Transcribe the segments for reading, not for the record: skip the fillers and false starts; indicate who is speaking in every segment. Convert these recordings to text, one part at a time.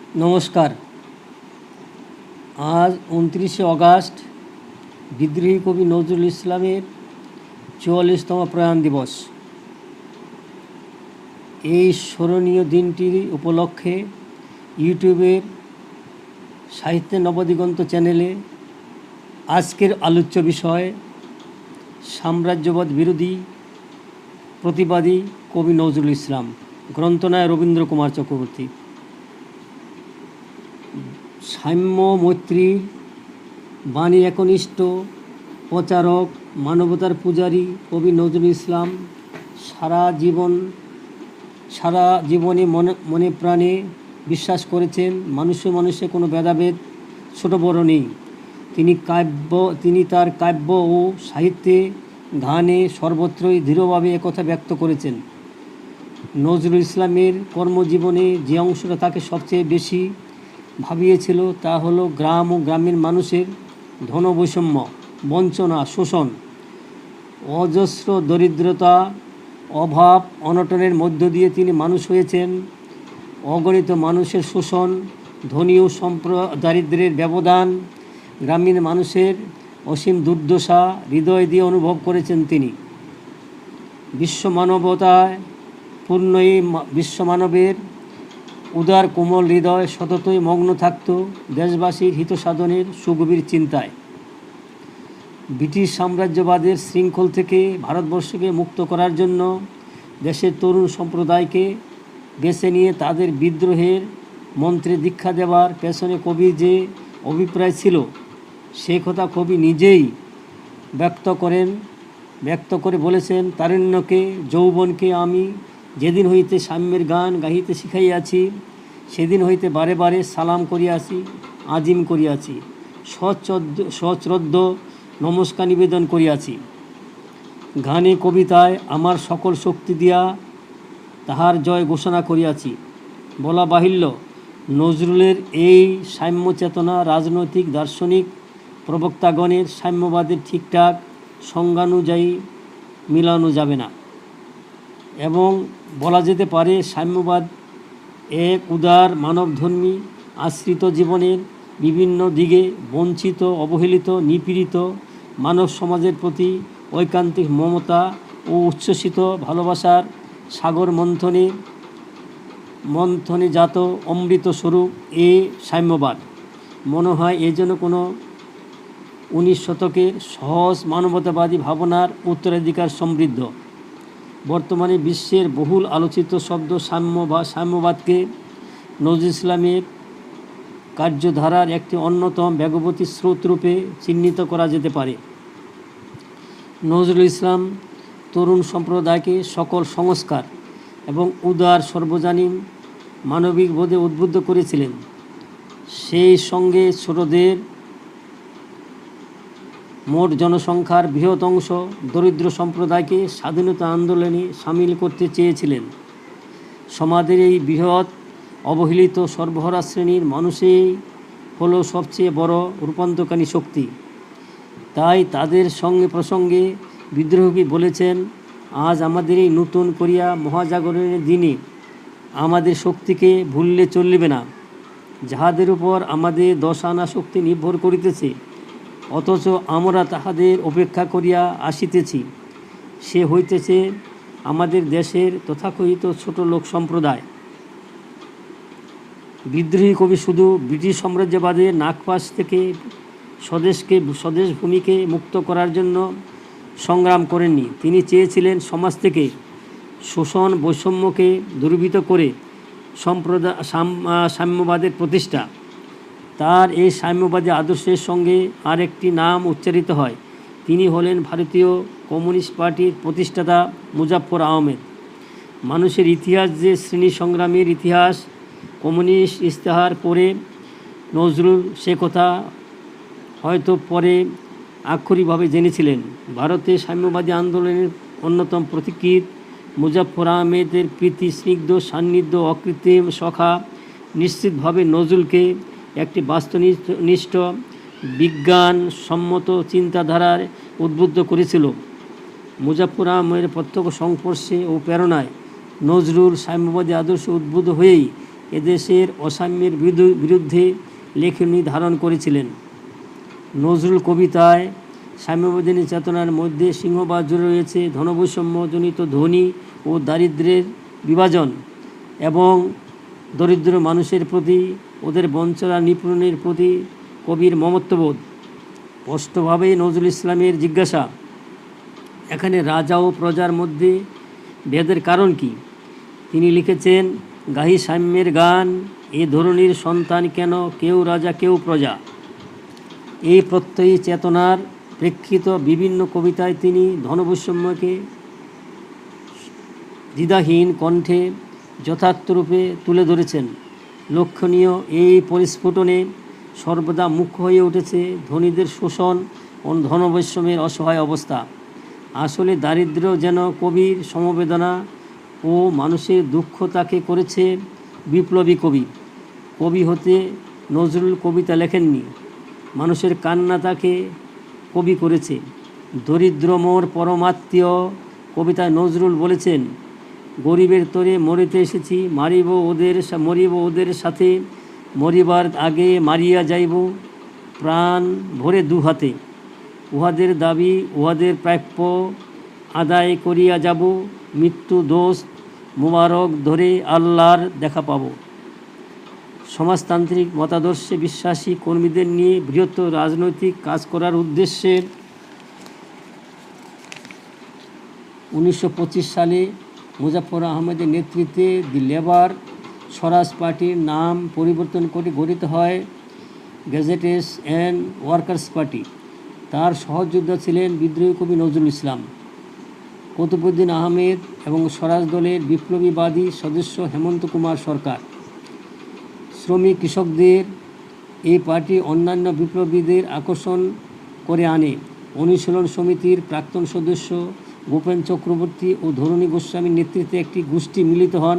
Speaker 1: নমস্কার। আজ 29শে অগাস্ট বিদ্রোহী কবি নজরুল ইসলামের 44তম প্রয়াণ দিবস। এই স্মরণীয় দিনটির উপলক্ষে ইউটিউবের সাহিত্যের নবদিগন্ত চ্যানেলে আজকের আলোচ্য বিষয় সাম্রাজ্যবাদ বিরোধী প্রতিবাদী কবি নজরুল ইসলাম, গ্রন্থনায় রবীন্দ্র কুমার চক্রবর্তী। সাম্য মৈত্রীর বাণী একনিষ্ঠ প্রচারক, মানবতার পূজারী কবি নজরুল ইসলাম সারা জীবনে মনে প্রাণে বিশ্বাস করেছেন মানুষে মানুষে কোনো ভেদাভেদ ছোট বড় নেই। তিনি তার কাব্য ও সাহিত্যে, গানে সর্বত্রই দৃঢ়ভাবে একথা ব্যক্ত করেছেন। নজরুল ইসলামের কর্মজীবনে যে অংশটা তাকে সবচেয়ে বেশি ভাবিয়েছিল তা হলো গ্রাম ও গ্রামীণ মানুষের ধনবৈষম্য, বঞ্চনা, শোষণ, অজস্র দরিদ্রতা, অভাব অনটনের মধ্য দিয়ে তিনি মানুষ হয়েছেন। অগণিত মানুষের শোষণ, ধনী ও দারিদ্র্যের ব্যবধান, গ্রামীণ মানুষের অসীম দুর্দশা হৃদয় দিয়ে অনুভব করেছেন তিনি। বিশ্বমানবতায় পূর্ণ এই বিশ্বমানবের উদার কোমল হৃদয় সততই মগ্ন থাকত দেশবাসীর হিত সাধনের সুগভীর চিন্তায়। ব্রিটিশ সাম্রাজ্যবাদের শৃঙ্খল থেকে ভারতবর্ষকে মুক্ত করার জন্য দেশের তরুণ সম্প্রদায়কে বেছে নিয়ে তাদের বিদ্রোহের মন্ত্রে দীক্ষা দেওয়ার পেছনে কবির যে অভিপ্রায় ছিল সে কথা কবি নিজেই ব্যক্ত করে বলেছেন, তারুণ্যকে যৌবনকে আমি যেদিন হইতে সাম্যের গান গাহিতে শিখাইয়াছি সেদিন হইতে বারে বারে সালাম করিয়াছি, আজিম করিয়াছি, সশ্রদ্ধ নমস্কার নিবেদন করিয়াছি। গানে কবিতায় আমার সকল শক্তি দিয়া তাহার জয় ঘোষণা করিয়াছি। বলা বাহিল্য, নজরুলের এই সাম্য চেতনা রাজনৈতিক দার্শনিক প্রবক্তাগণের সাম্যবাদের ঠিকঠাক সংজ্ঞানুযায়ী মিলানো যাবে না, এবং বলা যেতে পারে সাম্যবাদ এক উদার মানবধর্মী আশ্রিত জীবনের বিভিন্ন দিকে বঞ্চিত, অবহেলিত, নিপীড়িত মানব সমাজের প্রতি ঐকান্তিক মমতা ও উচ্ছ্বসিত ভালোবাসার সাগর মন্থনে জাত অমৃত স্বরূপ এ সাম্যবাদ। মনে হয় এ যেন কোনো 19 শতকের সহজ মানবতাবাদী ভাবনার উত্তরাধিকার সমৃদ্ধ। বর্তমানে বিশ্বের বহুল আলোচিত শব্দ সাম্য বা সাম্যবাদকে নজরুল ইসলামের কার্যধারার একটি অন্যতম বেগবতী স্রোতরূপে চিহ্নিত করা যেতে পারে। নজরুল ইসলাম তরুণ সম্প্রদায়কে সকল সংস্কার এবং উদার সর্বজনীন মানবিক বোধে উদ্বুদ্ধ করেছিলেন। সেই সঙ্গে ছোটদের, মোট জনসংখ্যার বৃহৎ অংশ দরিদ্র সম্প্রদায়কে স্বাধীনতা আন্দোলনে সামিল করতে চেয়েছিলেন। সমাজের এই বৃহৎ অবহেলিত সর্বহারা শ্রেণীর মানুষই হলো সবচেয়ে বড় রূপান্তরকারী শক্তি। তাই তাদের প্রসঙ্গে বিদ্রোহী বলেছেন, আজ আমাদের এই নতুন করিয়া মহাজাগরণের দিনে আমাদের শক্তিকে ভুললে চলিবে না। যাহাদের উপর আমাদের 10 আনা শক্তি নির্ভর করিতেছে, অথচ আমরা তাহাদের উপেক্ষা করিয়া আসিতেছি, সে হইতেছে আমাদের দেশের তথাকথিত ছোট লোক সম্প্রদায়। বিদ্রোহী কবি শুধু ব্রিটিশ সাম্রাজ্যবাদের নাগপাশ থেকে স্বদেশ ভূমিকে মুক্ত করার জন্য সংগ্রাম করেননি, তিনি চেয়েছিলেন সমাজ থেকে শোষণ বৈষম্যকে দূরীভূত করে সাম্যবাদের প্রতিষ্ঠা। তার এই সাম্যবাদী আদর্শের সঙ্গে আরেকটি নাম উচ্চারিত হয়, তিনি হলেন ভারতীয় কমিউনিস্ট পার্টির প্রতিষ্ঠাতা মুজাফফর আহমেদ। মানুষের ইতিহাস যে শ্রেণী সংগ্রামের ইতিহাস, কমিউনিস্ট ইস্তেহার পড়ে নজরুল সে কথা হয়তো পরে আক্ষরিকভাবে জেনেছিলেন। ভারতে সাম্যবাদী আন্দোলনের অন্যতম প্রতীকীর মুজাফফর আহমেদের প্রীতি স্নিগ্ধ সান্নিধ্য, অকৃত্রিম সখা নিশ্চিতভাবে নজরুলকে একটি বাস্তবনিষ্ঠ বিজ্ঞানসম্মত চিন্তাধারার উদ্বুদ্ধ করেছিল। মুজাফফর আহমেদের প্রত্যক্ষ সংস্পর্শে ও প্রেরণায় নজরুল সাম্যবাদী আদর্শে উদ্বুদ্ধ হয়েই এদেশের অসাম্যের বিরুদ্ধে লেখনী ধারণ করেছিলেন। নজরুল কবিতায় সাম্যবাদিনী চেতনার মধ্যে সিংহভাগ জুড়ে রয়েছে ধনবৈষম্যজনিত ধনী ও দারিদ্র্যের বিভাজন এবং দরিদ্র মানুষের প্রতি ওদের বঞ্চনা নিপীড়নের প্রতি কবির মমত্ববোধ। স্পষ্টভাবেই নজরুল ইসলামের জিজ্ঞাসা, এখানে রাজা ও প্রজার মধ্যে ভেদের কারণ কি? তিনি লিখেছেন, গাহি সাম্যের গান, এ ধরনের সন্তান কেন, কেউ রাজা কেউ প্রজা। এই প্রত্যয়ী চেতনার প্রেক্ষিত বিভিন্ন কবিতায় তিনি ধনবৈষম্যকে দ্বিধাহীন কণ্ঠে যথার্থরূপে তুলে ধরেছেন। লক্ষণীয় এই পরিস্ফুটনে সর্বদা মুখ্য হয়ে উঠেছে ধনীদের শোষণ ও ধনবৈষম্যের অসহায় অবস্থা। আসলে দারিদ্র্য যেন কবির সমবেদনা ও মানুষের দুঃখ তাকে করেছে বিপ্লবী কবি। কবি হতে নজরুল কবিতা লেখেননি, মানুষের কান্না তাকে কবি করেছে। দরিদ্র মোর পরমাত্মীয় কবিতায় নজরুল বলেছেন, গরিবের তরে মরিতে এসেছি, মরিব ওদের সাথে, মরিবার আগে মারিয়া যাইব প্রাণ ভরে দু হাতে, উহাদের দাবি উহাদের প্রাপ্য আদায় করিয়া যাব, মৃত্যু দোষ মুবারক ধরে আল্লাহর দেখা পাব। সমাজতান্ত্রিক মতাদর্শে বিশ্বাসী কর্মীদের নিয়ে বৃহত্তর রাজনৈতিক কাজ করার উদ্দেশ্যে 1925 সালে মুজাফফর আহমদের নেতৃত্বে দি লেবার স্বরাজ পার্টির নাম পরিবর্তন করে গঠিত হয় গ্যাজেটার্স অ্যান্ড ওয়ার্কার্স পার্টি। তার সহযোদ্ধা ছিলেন বিদ্রোহী কবি নজরুল ইসলাম, কুতুবউদ্দিন আহমেদ এবং স্বরাজ দলের বিপ্লবীবাদী সদস্য হেমন্ত কুমার সরকার। শ্রমিক কৃষকদের এই পার্টি অন্যান্য বিপ্লবীদের আকর্ষণ করে আনে। অনুশীলন সমিতির প্রাক্তন সদস্য গোপেন চক্রবর্তী ও ধরণী গোস্বামীর নেতৃত্বে একটি গোষ্ঠী মিলিত হন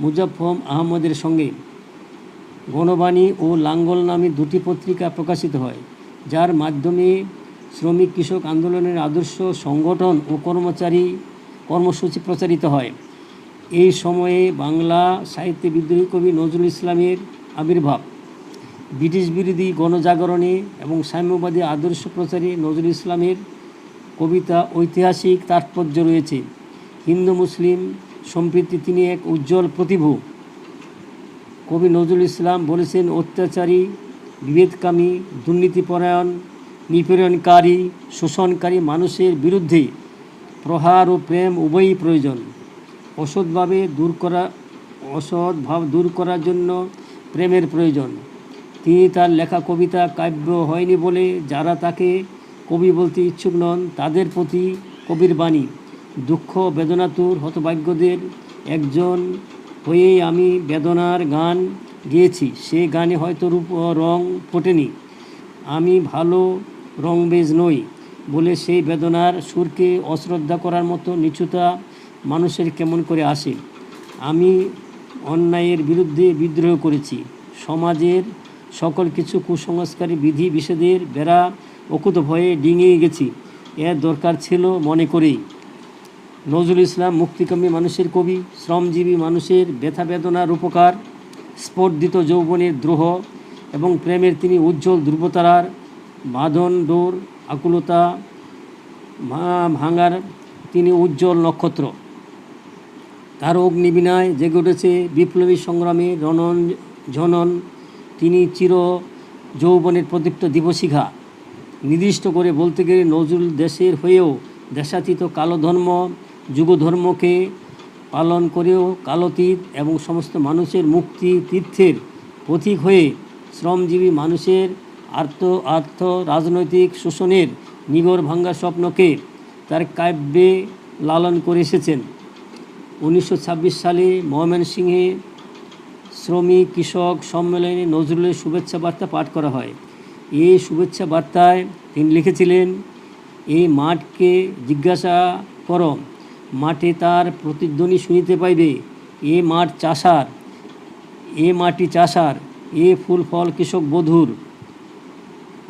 Speaker 1: মুজাফফর আহমদের সঙ্গে। গণবাণী ও লাঙ্গল নামে দুটি পত্রিকা প্রকাশিত হয়, যার মাধ্যমে শ্রমিক কৃষক আন্দোলনের আদর্শ সংগঠন ও কর্মসূচি প্রচারিত হয়। এই সময়ে বাংলা সাহিত্যে বিদ্রোহী কবি নজরুল ইসলামের আবির্ভাব। ব্রিটিশ বিরোধী গণজাগরণে এবং সাম্যবাদী আদর্শ প্রচারে নজরুল ইসলামের কবিতা ঐতিহাসিক তাৎপর্য রয়েছে। হিন্দু মুসলিম সম্প্রীতি তিনি এক উজ্জ্বল প্রতিভূ। কবি নজরুল ইসলাম বলেছেন, অত্যাচারী, বিভেদকামী, দুর্নীতিপরায়ণ, নিপীড়নকারী, শোষণকারী মানুষের বিরুদ্ধে প্রহার ও প্রেম উভয়ই প্রয়োজন। অসৎ ভাব দূর করার জন্য প্রেমের প্রয়োজন। তিনি তার লেখা কবিতা কাব্য হয়নি বলে যারা তাকে কবি বলতে ইচ্ছুক নন তাদের প্রতি কবির বাণী। দুঃখ বেদনাতুর হতভাগ্যদের একজন হয়েই আমি বেদনার গান গেয়েছি। সে গানে হয়তো রূপ রং ফোটেনি, আমি ভালো রংবেজ নই বলে সেই বেদনার সুরকে অশ্রদ্ধা করার মতো নিচুতা মানুষের কেমন করে আসে। আমি অন্যায়ের বিরুদ্ধে বিদ্রোহ করেছি, সমাজের সকল কিছু কুসংস্কারী বিধি নিষেধের বেড়া অকুত ভয়ে ডিঙিয়ে গেছি, এর দরকার ছিল মনে করেই। নজরুল ইসলাম মুক্তিকামী মানুষের কবি, শ্রমজীবী মানুষের ব্যথা বেদনার উপকার, স্পর্ধিত যৌবনের দ্রোহ এবং প্রেমের তিনি উজ্জ্বল ধ্রুবতারার বাঁধন ডোর আকুলতা ভাঙার তিনি উজ্জ্বল নক্ষত্র। তার অগ্নিবীণায় জেগে উঠেছে বিপ্লবী সংগ্রামে রণন ঝনন। তিনি চির যৌবনের প্রদীপ্ত দিবশিখা। নির্দিষ্ট করে বলতে গেলে নজরুল দেশের হয়েও দেশাতীত কালধর্ম যুগধর্মকে পালন করেও কালতীত এবং সমস্ত মানুষের মুক্তি তীর্থের পথিক হয়ে শ্রমজীবী মানুষের আর্থ রাজনৈতিক শোষণের নিগড় ভাঙ্গা স্বপ্নকে তার কাব্যে লালন করে এসেছেন। 1926 সালে ময়মনসিংহে শ্রমিক কৃষক সম্মেলনে নজরুলের শুভেচ্ছা বার্তা পাঠ করা হয়। এই শুভেচ্ছা বার্তায় তিনি লিখেছিলেন, এই মাঠকে জিজ্ঞাসা কর, মাঠে তার প্রতিধ্বনি শুনিতে পাইবে। এ মাঠ চাষার, এ মাটি চাষার, এ ফুল ফল কৃষক বধূর।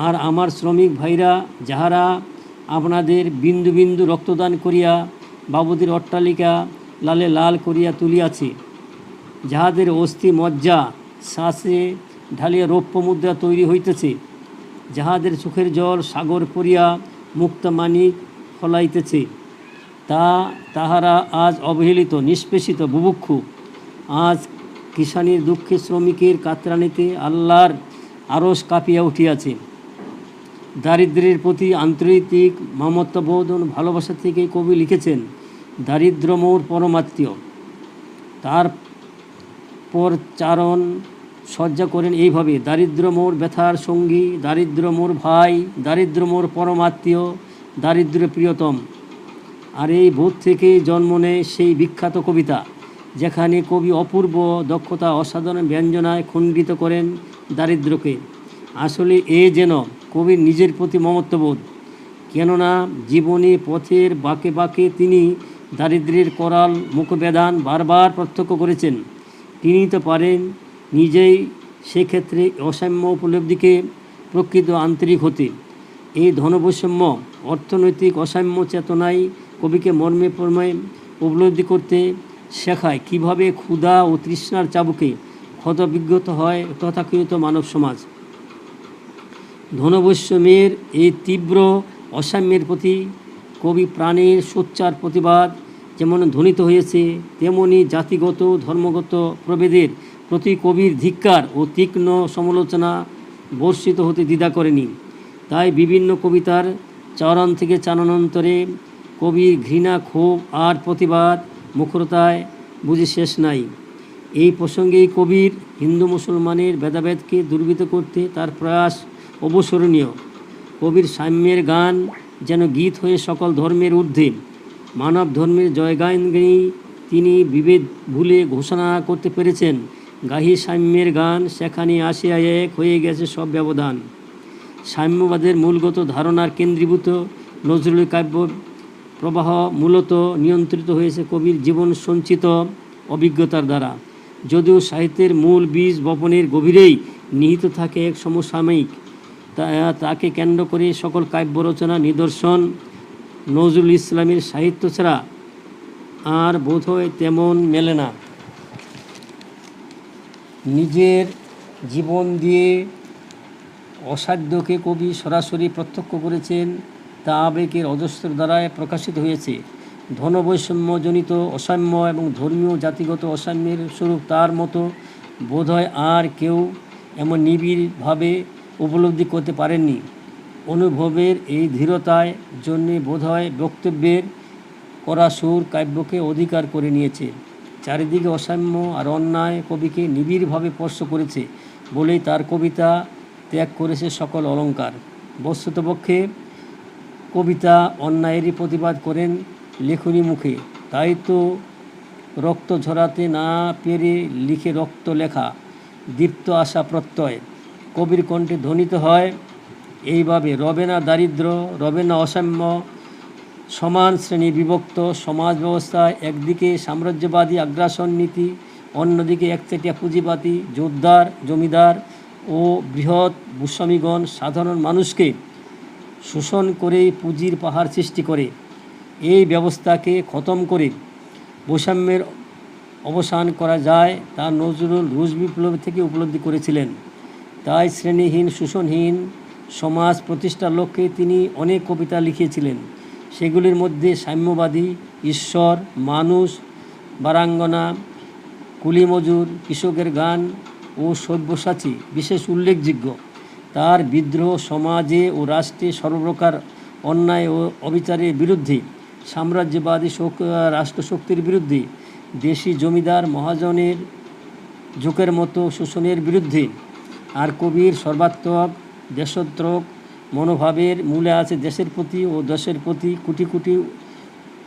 Speaker 1: আর আমার শ্রমিক ভাইরা যাহারা আপনাদের বিন্দু বিন্দু রক্তদান করিয়া বাবুদের অট্টালিকা লালে লাল করিয়া তুলিয়াছে, যাহাদের অস্থি মজ্জা শ্বাসে ঢালিয়া রৌপ্য মুদ্রা তৈরি হইতেছে, যাহাদের চোখের জল সাগর পড়িয়া মুক্ত মানিক ফলাইতেছে, তাহারা আজ অবহেলিত, নিষ্পেষিত, বুভুক্ষু। আজ কিষাণীর দুঃখে, শ্রমিকের কাতরানিতে আল্লাহর আরশ কাঁপিয়া উঠিয়াছে। দারিদ্র্যের প্রতি আন্তর্জাতিক মমত্ববোধ ও ভালোবাসা থেকে কবি লিখেছেন, দারিদ্র মোর পরমাত্মীয়। তারপর চারণ সজ্জা করেন এইভাবে, দারিদ্র মোর ব্যথার সঙ্গী, দারিদ্র মোর ভাই, দারিদ্র মোর পরমাত্মীয়, দারিদ্র প্রিয়তম। আর এই বোধ থেকে জন্ম নেয় সেই বিখ্যাত কবিতা, যেখানে কবি অপূর্ব দক্ষতা, অসাধারণ ব্যঞ্জনায় খণ্ডিত করেন দারিদ্রকে। আসলে এ যেন কবির নিজের প্রতি মমত্ববোধ, কেননা জীবনে পথের বাঁকে বাঁকে তিনি দারিদ্র্যের করাল মুখবেদান বারবার প্রত্যক্ষ করেছেন। তিনি তো পারেন নিজেই সেক্ষেত্রে অসাম্য উপলব্ধিকে প্রকৃত আন্তরিক হতে। এই ধনবৈষম্য, অর্থনৈতিক অসাম্য চেতনায় কবিকে মর্মে মর্মে উপলব্ধি করতে শেখায় কীভাবে ক্ষুধা ও তৃষ্ণার চাবুকে ক্ষতবিজ্ঞত হয় তথাকথিত মানব সমাজ। ধনবৈষম্যের এই তীব্র অসাম্যের প্রতি কবি প্রাণের সোচ্চার প্রতিবাদ যেমন ধ্বনিত হয়েছে, তেমনি জাতিগত ধর্মগত প্রভেদের প্রতি কবির ধিক্কার ও তীক্ষ্ণ সমালোচনা বর্ষিত হতে দ্বিধা করেনি। তাই বিভিন্ন কবিতার চারণ থেকে চারণান্তরে কবির ঘৃণা, ক্ষোভ আর প্রতিবাদ মুখরতায় বুঝে শেষ নাই। এই প্রসঙ্গেই কবির হিন্দু মুসলমানের ভেদাভেদকে দূরীভূত করতে তার প্রয়াস অবসরণীয়। কবির সাম্যের গান যেন গীত হয়ে সকল ধর্মের ঊর্ধ্বে মানব ধর্মের জয়গানগানী তিনি বিভেদ ভুলে ঘোষণা করতে পেরেছেন, গাহি সাম্যের গান, সেখানে আসিয়া এক হয়ে গেছে সব ব্যবধান। সাম্যবাদের মূলগত ধারণার কেন্দ্রীভূত নজরুলের কাব্য প্রবাহ মূলত নিয়ন্ত্রিত হয়েছে কবির জীবন সঞ্চিত অভিজ্ঞতার দ্বারা। যদিও সাহিত্যের মূল বীজ বপনের গভীরেই নিহিত থাকে এক সমসাময়িক, তাকে কেন্দ্র করে সকল কাব্য রচনা নিদর্শন নজরুল ইসলামের সাহিত্য ছাড়া আর বোধহয় তেমন মেলে না। নিজের জীবন দিয়ে অসাধ্যকে কবি সরাসরি প্রত্যক্ষ করেছেন, তা আবেগের অজস্র দ্বারায় প্রকাশিত হয়েছে। ধনবৈষম্যজনিত অসাম্য এবং ধর্মীয় জাতিগত অসাম্যের স্বরূপ তার মতো বোধহয় আর কেউ এমন নিবিড়ভাবে উপলব্ধি করতে পারেননি। অনুভবের এই ধীরতায় জন্যে বোধহয় বক্তব্যের করা সুর কাব্যকে অধিকার করে নিয়েছে। চারিদিকে অসাম্য আর অন্যায় কবিকে নিবিড়ভাবে স্পর্শ করেছে বলেই তার কবিতা ত্যাগ করেছে সকল অলঙ্কার। বস্তুতপক্ষে কবিতা অন্যায়েরই প্রতিবাদ করেন লেখনী মুখে, তাই তো রক্ত ঝরাতে না পেরে লিখে রক্ত লেখা, দীপ্ত আশা প্রত্যয় কবির কণ্ঠে ধ্বনিত হয় এইভাবে, রবে না দারিদ্র, রবে না অসাম্য, সমান শ্রেণী বিভক্ত সমাজ ব্যবস্থায় একদিকে সাম্রাজ্যবাদী আগ্রাসন নীতি, অন্যদিকে একচেটিয়া পুঁজিবাদী জোরদার জমিদার ও বৃহৎ ভূস্বামীগণ সাধারণ মানুষকে শোষণ করেই পুঁজির পাহাড় সৃষ্টি করে। এই ব্যবস্থাকে খতম করে বৈষম্যের অবসান করা যায় তা নজরুল রুশ বিপ্লব থেকে উপলব্ধি করেছিলেন। তাই শ্রেণীহীন শোষণহীন সমাজ প্রতিষ্ঠার লক্ষ্যে তিনি অনেক কবিতা লিখিয়েছিলেন। সেগুলির মধ্যে সাম্যবাদী, ঈশ্বর, মানুষ, বারাঙ্গনা, কুলিমজুর, কৃষকের গান ও সব্যসাচী বিশেষ উল্লেখযোগ্য। তার বিদ্রোহ সমাজে ও রাষ্ট্রে সর্বপ্রকার অন্যায় ও অবিচারের বিরুদ্ধে, সাম্রাজ্যবাদী রাষ্ট্রশক্তির বিরুদ্ধে, দেশি জমিদার মহাজনের ঝোঁকের মতো শোষণের বিরুদ্ধে। আর কবির সর্বাত্মক দেশত্রক মনোভাবের মূলে আছে দেশের প্রতি ও দেশের প্রতি কোটি কোটি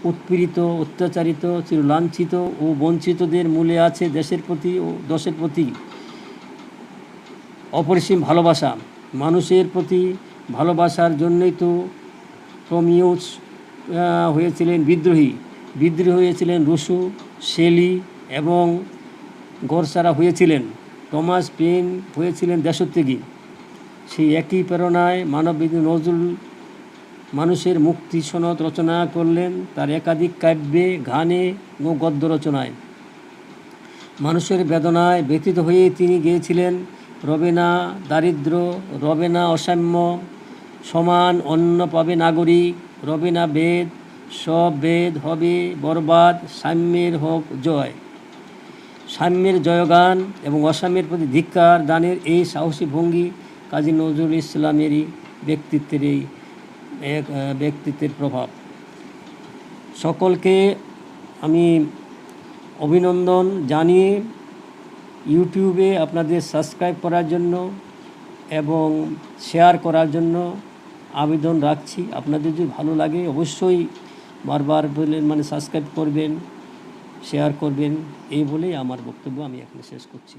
Speaker 1: উৎপীড়িত, অত্যাচারিত, চিরলাঞ্ছিত ও বঞ্চিতদের মূলে আছে দেশের প্রতি ও দেশের প্রতি অপরিসীম ভালোবাসা। মানুষের প্রতি ভালোবাসার জন্যই তো প্রমিউস হয়েছিলেন বিদ্রোহী হয়েছিলেন রুশো, শেলি এবং গরসারা হয়েছিলেন, টমাস পেন হয়েছিলেন দেশত্যাগী। সেই একই প্রেরণায় মানববিদ নজরুল মানুষের মুক্তি সনদ রচনা করলেন তার একাধিক কাব্যে, গানে ও গদ্য রচনায়। মানুষের বেদনায় ব্যথিত হয়ে তিনি গিয়েছিলেন, রবে না দারিদ্র, রবে না অসাম্য, সমান অন্ন পাবে নাগরিক, রবে না ভেদ, সব ভেদ হবে বরবাদ, সাম্যের হোক জয়। সাম্যের জয়গান এবং অসাম্যের প্রতি ধিক্কার দানের এই সাহসী ভঙ্গি কাজী নজরুল ইসলামেরই ব্যক্তিত্বের প্রভাব। সকলকে আমি অভিনন্দন জানিয়ে ইউটিউবে আপনাদের সাবস্ক্রাইব করার জন্য এবং শেয়ার করার জন্য আবেদন রাখছি। আপনাদের যদি ভালো লাগে অবশ্যই বারবার বললেন সাবস্ক্রাইব করবেন, শেয়ার করবেন, এই বলেই আমার বক্তব্য আমি এখানে শেষ করছি।